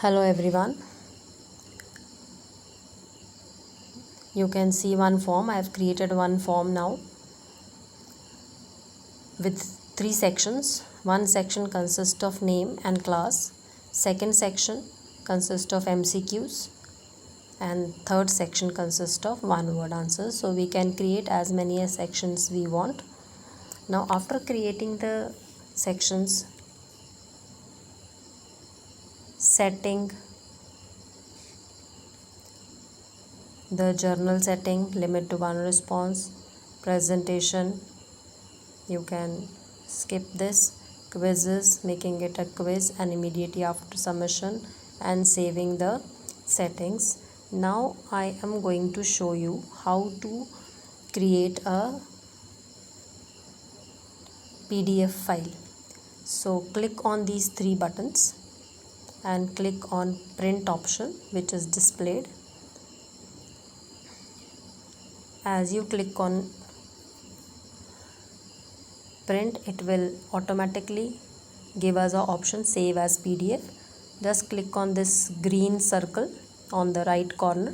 Hello everyone. You can see one form. I have created one form now with three sections. One section consists of name and class. Second section consists of MCQs. And third section consists of one word answers. So we can create as many sections we want. Now after creating the sections, setting the journal setting, limit to one response, presentation, you can skip this, quizzes, making it a quiz and immediately after submission, and saving the settings. Now I am going to show you how to create a PDF file. So click on these three buttons and click on print option, which is displayed. As you click on print, it will automatically give us an option save as PDF. Just click on this green circle on the right corner.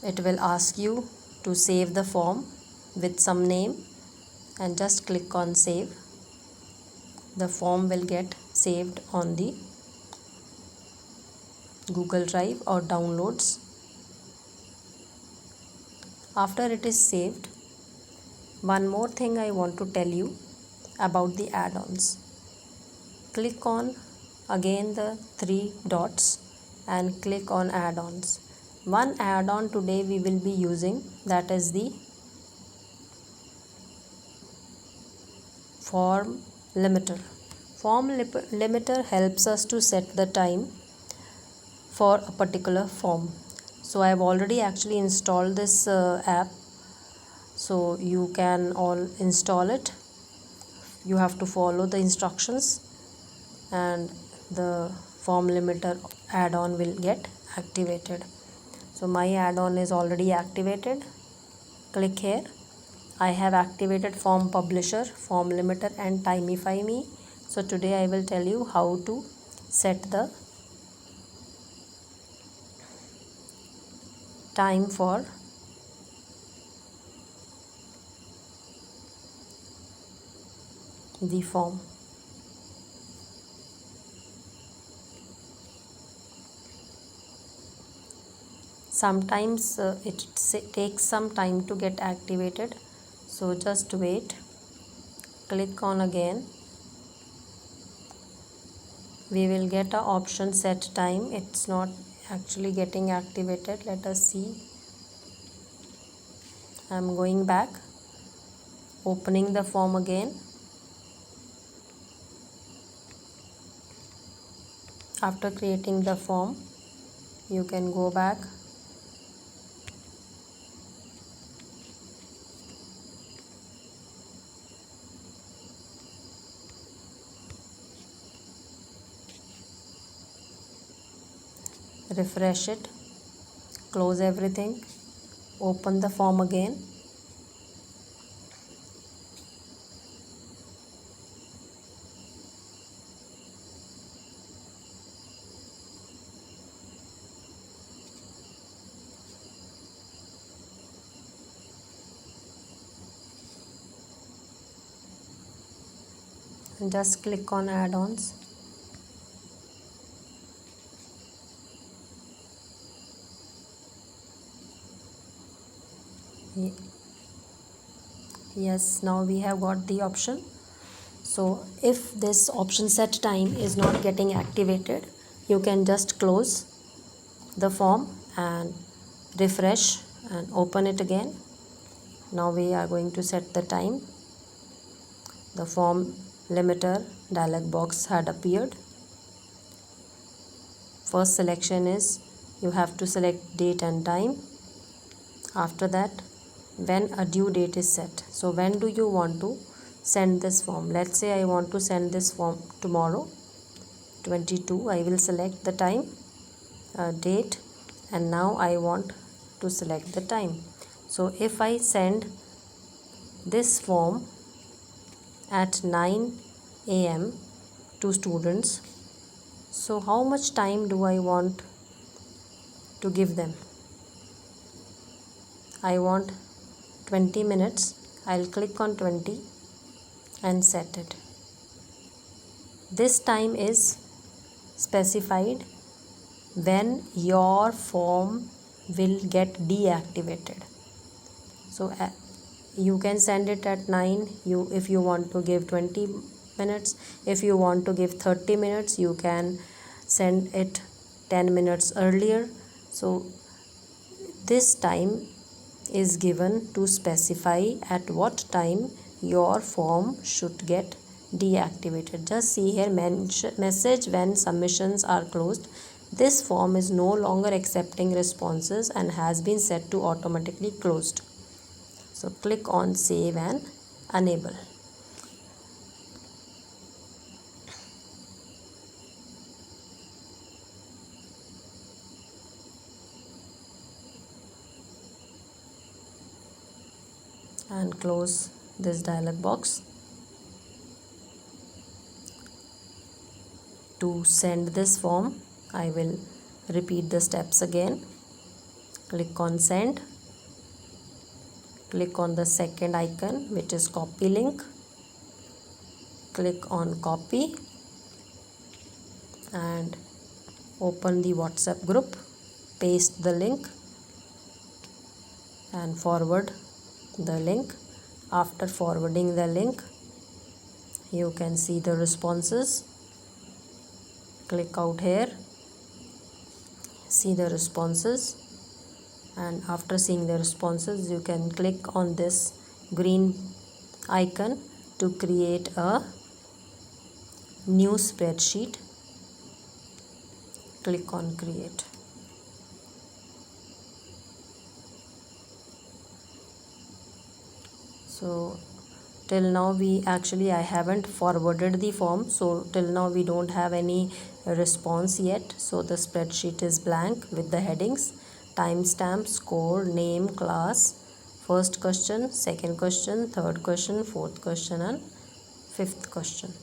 It will ask you to save the form with some name and just click on save. The form will get saved on the Google Drive or downloads. After it is saved, one more thing I want to tell you about the add-ons. Click on again the three dots and click on add-ons. One add-on today we will be using, that is the form limiter. Form limiter helps us to set the time for a particular form. So I have already actually installed this app, so you can all install it. You have to follow the instructions and the form limiter add-on will get activated. So my add-on is already activated. Click here. I have activated form publisher, form limiter and Timify Me. So today I will tell you how to set the time for the form. Sometimes it takes some time to get activated, so just wait. Click on again. We will get a option set time. It's not actually getting activated. Let us see. I'm going back, opening the form again. After creating the form, you can go back, refresh it, close everything, open the form again. And just click on add-ons. Yes, now we have got the option. So if this option set time is not getting activated, you can just close the form and refresh and open it again. Now we are going to set the time. The form limiter dialog box had appeared. First selection is you have to select date and time. After that, when a due date is set. So when do you want to send this form? Let's say I want to send this form tomorrow, 22. I will select the time, date, and now I want to select the time. So if I send this form at 9 a.m. to students. So how much time do I want to give them? I want 20 minutes. I'll click on 20 and set it. This time is specified when your form will get deactivated. So you can send it at 9 if you want to give 20 minutes. If you want to give 30 minutes, you can send it 10 minutes earlier. So this time is given to specify at what time your form should get deactivated. Just see here, message when submissions are closed. This form is no longer accepting responses and has been set to automatically closed. So click on save and enable. And close this dialog box. To send this form, I will repeat the steps again. Click on send. Click on the second icon, which is copy link. Click on copy and open the WhatsApp group. Paste the link and forward the link. After forwarding the link, you can see the responses. Click out here, see the responses, and after seeing the responses, you can click on this green icon to create a new spreadsheet. Click on create. So till now I haven't forwarded the form, so till now we don't have any response yet. So the spreadsheet is blank with the headings: timestamp, score, name, class, first question, second question, third question, fourth question and fifth question.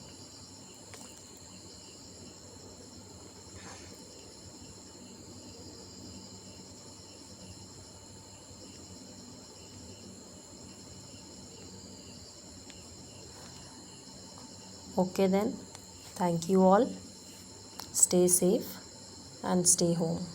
Okay then, thank you all. Stay safe and stay home.